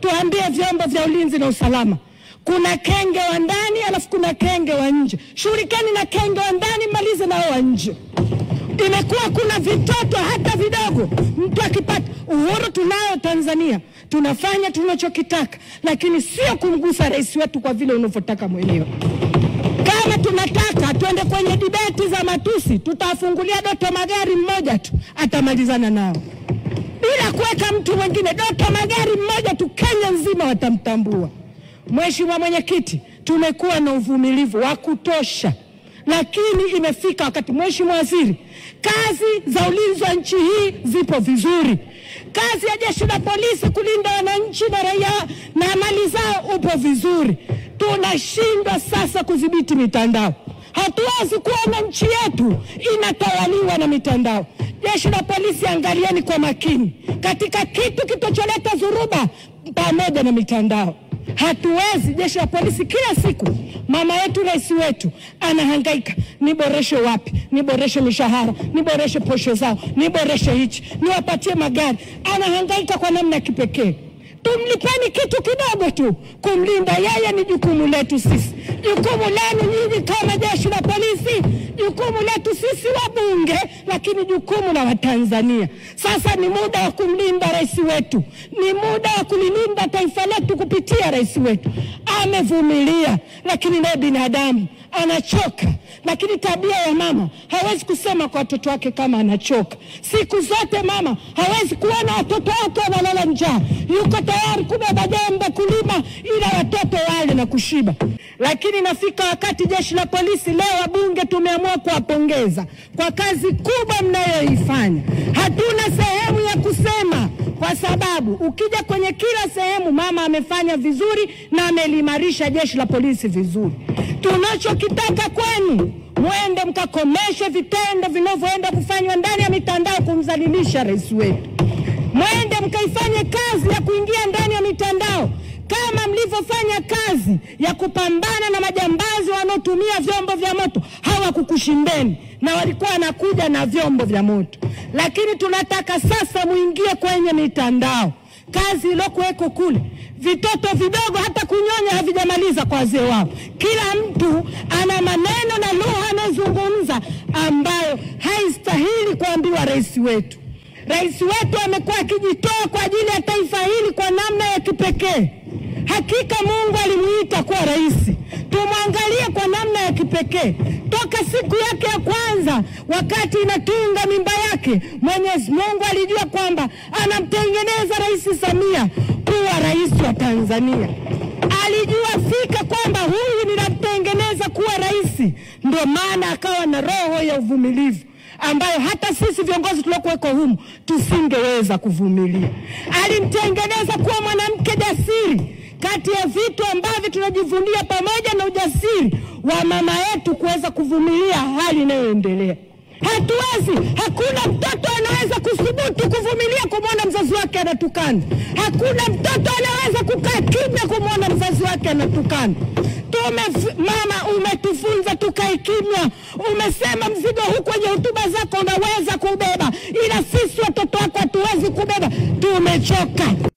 tuambie vyombo vya ulinzi na usalama, kuna kenge wa ndani alafu kuna kenge wa nje. Shughulikani na kenge wa ndani, malize na wa nje. Imekuwa kuna vitoto hata vidogo, mtu akipata uhuru tunayo Tanzania, tunafanya tunachokitaka, lakini sio kumgusa rais wetu kwa vile unavyotaka mwenyewe. Kama tunataka tuende kwenye debate za matusi, tutafungulia Doto Magari mmoja tu, atamalizana nao. Bila kuweka mtu mwingine, Doto Magari mmoja tu, Kenya nzima watamtambua. Mheshimiwa Mwenyekiti, tumekuwa na uvumilivu wa kutosha, lakini imefika wakati, Mheshimiwa Waziri, kazi za ulinzi wa nchi hii zipo vizuri. Kazi ya jeshi la polisi kulinda wananchi na raia na mali zao upo vizuri. Tunashindwa sasa kudhibiti mitandao. Hatuwezi kuona nchi yetu inatawaliwa na mitandao. Jeshi la polisi, angalieni kwa makini katika kitu kitocholeta dhuruba pamoja na mitandao. Hatuwezi. Jeshi la polisi kila siku, mama yetu rais wetu anahangaika, niboreshe wapi, niboreshe mishahara, niboreshe posho zao, niboreshe hichi, niwapatie magari. Anahangaika kwa namna kipekee. Tumlipeni kitu kidogo tu kumlinda yeye, ni jukumu letu sisi. Jukumu lenu nyinyi kama jeshi la polisi, jukumu letu sisi wabunge, lakini jukumu la Watanzania. Sasa ni muda wa kumlinda rais wetu, ni muda wa kulilinda taifa letu kupitia rais wetu. Amevumilia, lakini naye binadamu anachoka. Lakini tabia ya mama, hawezi kusema kwa watoto wake kama anachoka. Siku zote mama hawezi kuona watoto wake wanalala njaa, yuko tayari kubeba jembe kulima ila watoto wale na kushiba. Lakini nafika wakati jeshi la polisi, leo wabunge tumeamua kuwapongeza kwa kazi kubwa mnayoifanya. Hatuna sehemu ya kusema, kwa sababu ukija kwenye kila sehemu mama amefanya vizuri na amelimarisha jeshi la polisi vizuri. Tunachokitaka kwenu, mwende mkakomeshe vitendo vinavyoenda kufanywa ndani ya mitandao kumdhalilisha rais wetu. Mwende mkaifanye kazi ya kuingia ndani ya mitandao kama mlivyofanya kazi ya kupambana na majambazi wanaotumia vyombo vya moto. Hawakukushindeni na walikuwa wanakuja na vyombo vya moto. Lakini tunataka sasa muingie kwenye mitandao. Kazi iliyokuweko kule, vitoto vidogo hata kunyonya havijamaliza kwa wazee wao. Kila mtu ana maneno na lugha anazungumza ambayo haistahili kuambiwa rais wetu. Rais wetu amekuwa akijitoa kwa ajili ya taifa hili kwa namna ya kipekee. Hakika Mungu alimuita kuwa rais. Tumwangalie kwa namna ya kipekee. Toka siku yake ya kwanza, wakati inatunga mimba yake, Mwenyezi Mungu alijua kwamba anamtengeneza Rais Samia kuwa rais wa Tanzania. Alijua fika kwamba huyu ninamtengeneza kuwa rais. Ndio maana akawa na roho ya uvumilivu ambayo hata sisi viongozi tuliokuweko humu tusingeweza kuvumilia. Alimtengeneza kuwa mwanamke jasiri. Kati ya vitu ambavyo tunajivunia pamoja na ujasiri wa mama yetu kuweza kuvumilia hali inayoendelea. Hatuwezi, hakuna mtoto anaweza kuthubutu kuvumilia kumwona mzazi wake anatukana. Hakuna mtoto anaweza kukaa kimya kumwona mzazi wake anatukana. Mama, umetufunza tukae kimya. Umesema mzigo huu kwenye hotuba zako unaweza kubeba, ila sisi watoto wako hatuwezi kubeba. Tumechoka.